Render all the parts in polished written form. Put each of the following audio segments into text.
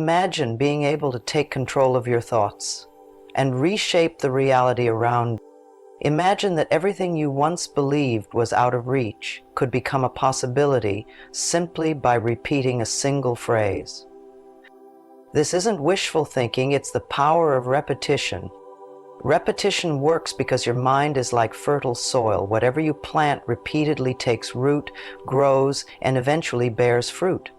imagine being able to take control of your thoughts and reshape the reality around you. Imagine that everything you once believed was out of reach could become a possibility simply by repeating a single phrase. This isn't wishful thinking, it's the power of repetition. Repetition works because your mind is like fertile soil. Whatever you plant repeatedly takes root, grows, and eventually bears fruit.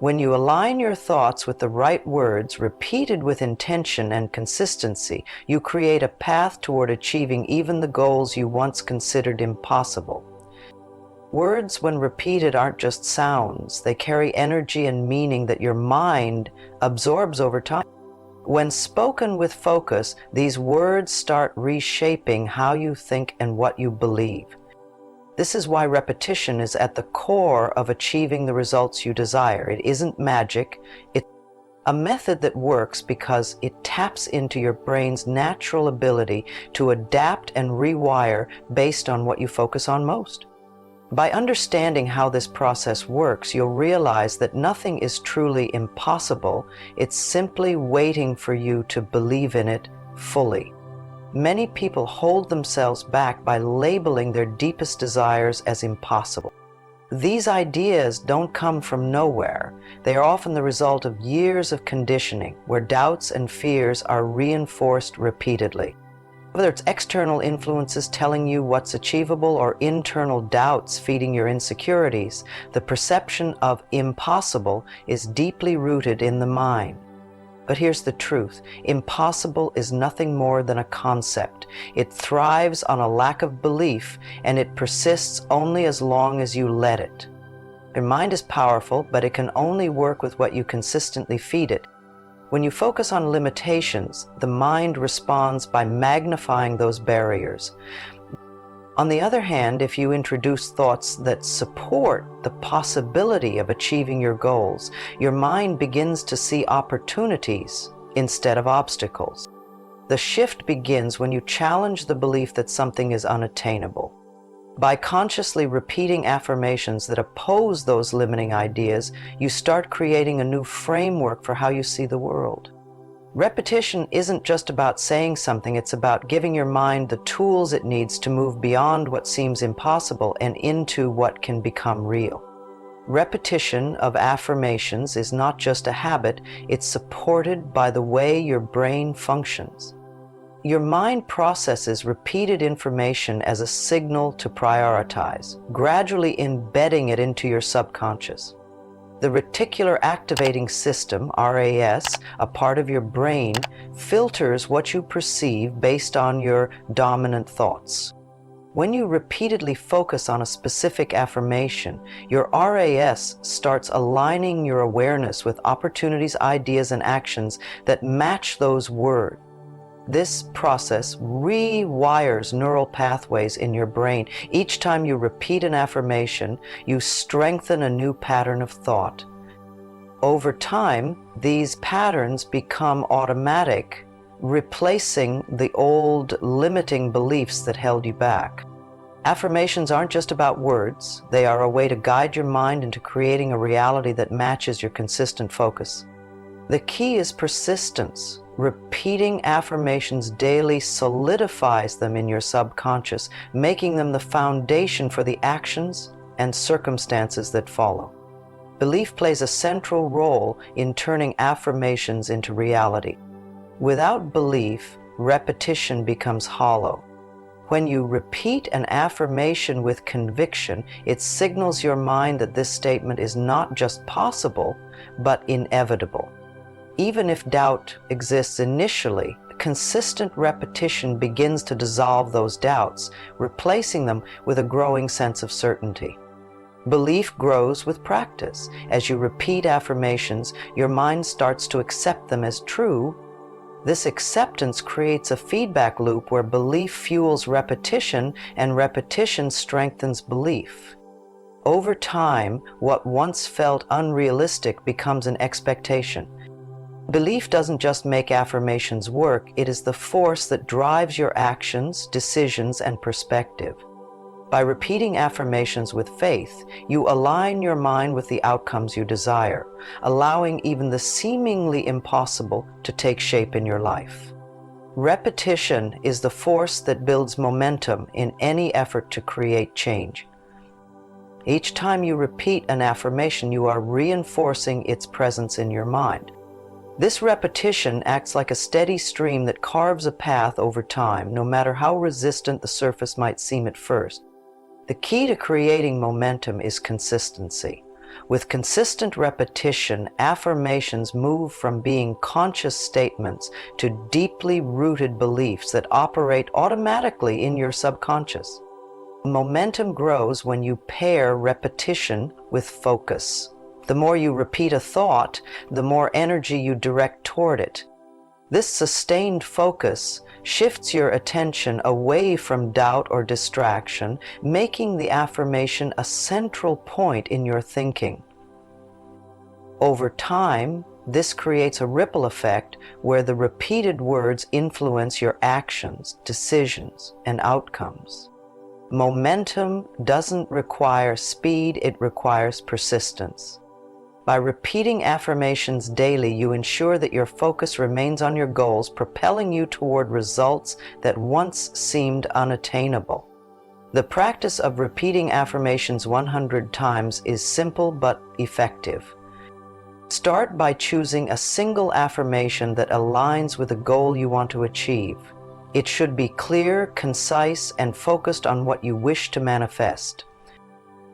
When you align your thoughts with the right words, repeated with intention and consistency, you create a path toward achieving even the goals you once considered impossible. Words, when repeated, aren't just sounds. They carry energy and meaning that your mind absorbs over time. When spoken with focus, these words start reshaping how you think and what you believe. This is why repetition is at the core of achieving the results you desire. It isn't magic. It's a method that works because it taps into your brain's natural ability to adapt and rewire based on what you focus on most. By understanding how this process works, you'll realize that nothing is truly impossible. It's simply waiting for you to believe in it fully. Many people hold themselves back by labeling their deepest desires as impossible. These ideas don't come from nowhere. They are often the result of years of conditioning, where doubts and fears are reinforced repeatedly. Whether it's external influences telling you what's achievable or internal doubts feeding your insecurities, the perception of impossible is deeply rooted in the mind. But here's the truth. Impossible is nothing more than a concept. It thrives on a lack of belief, and it persists only as long as you let it. Your mind is powerful, but it can only work with what you consistently feed it. When you focus on limitations, the mind responds by magnifying those barriers. On the other hand, if you introduce thoughts that support the possibility of achieving your goals, your mind begins to see opportunities instead of obstacles. The shift begins when you challenge the belief that something is unattainable. By consciously repeating affirmations that oppose those limiting ideas, you start creating a new framework for how you see the world. Repetition isn't just about saying something, it's about giving your mind the tools it needs to move beyond what seems impossible and into what can become real. Repetition of affirmations is not just a habit, it's supported by the way your brain functions. Your mind processes repeated information as a signal to prioritize, gradually embedding it into your subconscious. The reticular activating system, RAS, a part of your brain, filters what you perceive based on your dominant thoughts. When you repeatedly focus on a specific affirmation, your RAS starts aligning your awareness with opportunities, ideas, and actions that match those words. This process rewires neural pathways in your brain. Each time you repeat an affirmation, you strengthen a new pattern of thought. Over time, these patterns become automatic, replacing the old limiting beliefs that held you back. Affirmations aren't just about words. They are a way to guide your mind into creating a reality that matches your consistent focus. The key is persistence. Repeating affirmations daily solidifies them in your subconscious, making them the foundation for the actions and circumstances that follow. Belief plays a central role in turning affirmations into reality. Without belief, repetition becomes hollow. When you repeat an affirmation with conviction, it signals your mind that this statement is not just possible, but inevitable. Even if doubt exists initially, consistent repetition begins to dissolve those doubts, replacing them with a growing sense of certainty. Belief grows with practice. As you repeat affirmations, your mind starts to accept them as true. This acceptance creates a feedback loop where belief fuels repetition and repetition strengthens belief. Over time, what once felt unrealistic becomes an expectation. Belief doesn't just make affirmations work, it is the force that drives your actions, decisions, and perspective. By repeating affirmations with faith, you align your mind with the outcomes you desire, allowing even the seemingly impossible to take shape in your life. Repetition is the force that builds momentum in any effort to create change. Each time you repeat an affirmation, you are reinforcing its presence in your mind. This repetition acts like a steady stream that carves a path over time, no matter how resistant the surface might seem at first. The key to creating momentum is consistency. With consistent repetition, affirmations move from being conscious statements to deeply rooted beliefs that operate automatically in your subconscious. Momentum grows when you pair repetition with focus. The more you repeat a thought, the more energy you direct toward it. This sustained focus shifts your attention away from doubt or distraction, making the affirmation a central point in your thinking. Over time, this creates a ripple effect where the repeated words influence your actions, decisions, and outcomes. Momentum doesn't require speed, it requires persistence. By repeating affirmations daily, you ensure that your focus remains on your goals, propelling you toward results that once seemed unattainable. The practice of repeating affirmations 100 times is simple but effective. Start by choosing a single affirmation that aligns with a goal you want to achieve. It should be clear, concise, and focused on what you wish to manifest.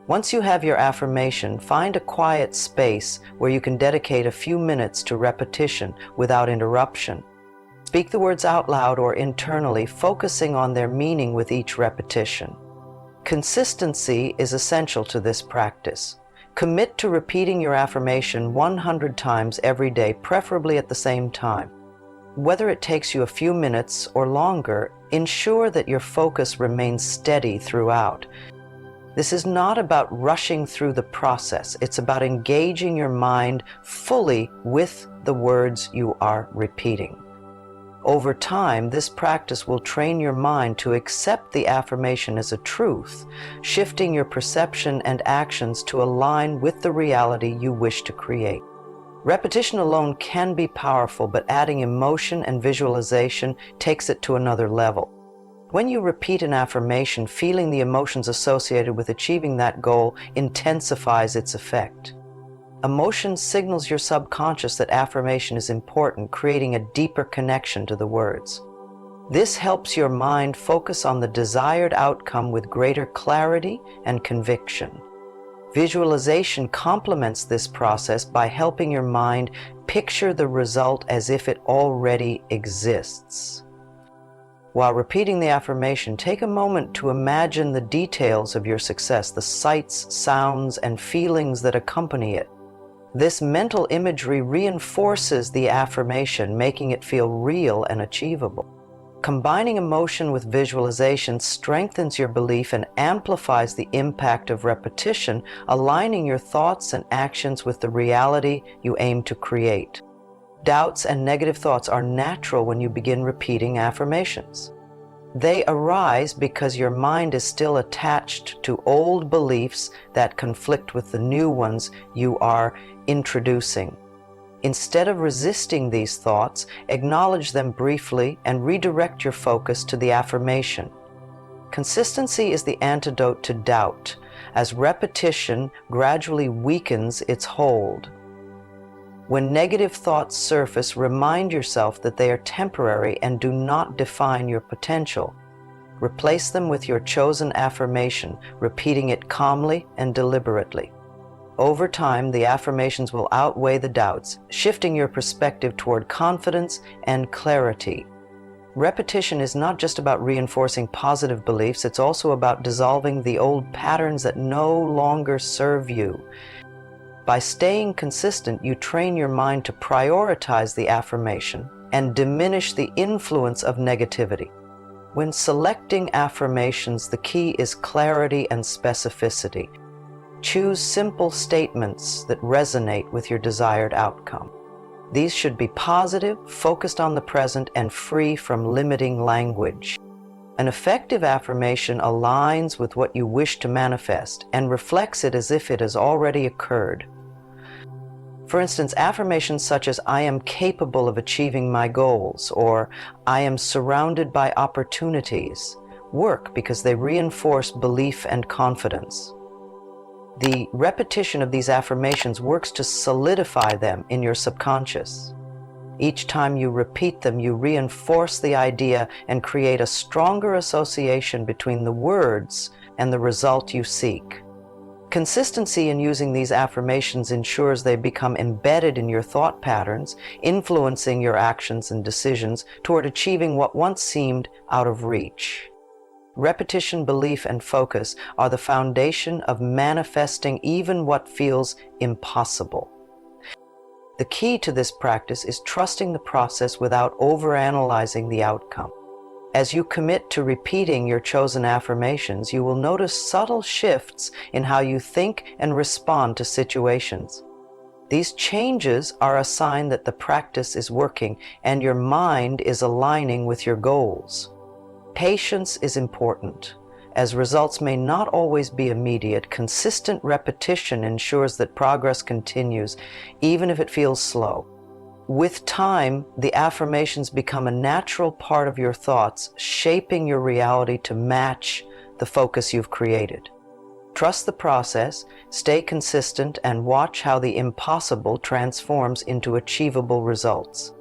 Once you have your affirmation, find a quiet space where you can dedicate a few minutes to repetition without interruption. Speak the words out loud or internally, focusing on their meaning with each repetition. Consistency is essential to this practice. Commit to repeating your affirmation 100 times every day, preferably at the same time. Whether it takes you a few minutes or longer, ensure that your focus remains steady throughout. This is not about rushing through the process. It's about engaging your mind fully with the words you are repeating. Over time, this practice will train your mind to accept the affirmation as a truth, shifting your perception and actions to align with the reality you wish to create. Repetition alone can be powerful, but adding emotion and visualization takes it to another level. When you repeat an affirmation, feeling the emotions associated with achieving that goal intensifies its effect. Emotion signals your subconscious that affirmation is important, creating a deeper connection to the words. This helps your mind focus on the desired outcome with greater clarity and conviction. Visualization complements this process by helping your mind picture the result as if it already exists. While repeating the affirmation, take a moment to imagine the details of your success, the sights, sounds, and feelings that accompany it. This mental imagery reinforces the affirmation, making it feel real and achievable. Combining emotion with visualization strengthens your belief and amplifies the impact of repetition, aligning your thoughts and actions with the reality you aim to create. Doubts and negative thoughts are natural when you begin repeating affirmations. They arise because your mind is still attached to old beliefs that conflict with the new ones you are introducing. Instead of resisting these thoughts, acknowledge them briefly and redirect your focus to the affirmation. Consistency is the antidote to doubt, as repetition gradually weakens its hold. When negative thoughts surface, remind yourself that they are temporary and do not define your potential. Replace them with your chosen affirmation, repeating it calmly and deliberately. Over time, the affirmations will outweigh the doubts, shifting your perspective toward confidence and clarity. Repetition is not just about reinforcing positive beliefs, it's also about dissolving the old patterns that no longer serve you. By staying consistent, you train your mind to prioritize the affirmation and diminish the influence of negativity. When selecting affirmations, the key is clarity and specificity. Choose simple statements that resonate with your desired outcome. These should be positive, focused on the present, and free from limiting language. An effective affirmation aligns with what you wish to manifest and reflects it as if it has already occurred. For instance, affirmations such as "I am capable of achieving my goals" or "I am surrounded by opportunities" work because they reinforce belief and confidence. The repetition of these affirmations works to solidify them in your subconscious. Each time you repeat them, you reinforce the idea and create a stronger association between the words and the result you seek. Consistency in using these affirmations ensures they become embedded in your thought patterns, influencing your actions and decisions toward achieving what once seemed out of reach. Repetition, belief, and focus are the foundation of manifesting even what feels impossible. The key to this practice is trusting the process without overanalyzing the outcome. As you commit to repeating your chosen affirmations, you will notice subtle shifts in how you think and respond to situations. These changes are a sign that the practice is working and your mind is aligning with your goals. Patience is important. As results may not always be immediate, consistent repetition ensures that progress continues, even if it feels slow. With time, the affirmations become a natural part of your thoughts, shaping your reality to match the focus you've created. Trust the process, stay consistent, and watch how the impossible transforms into achievable results.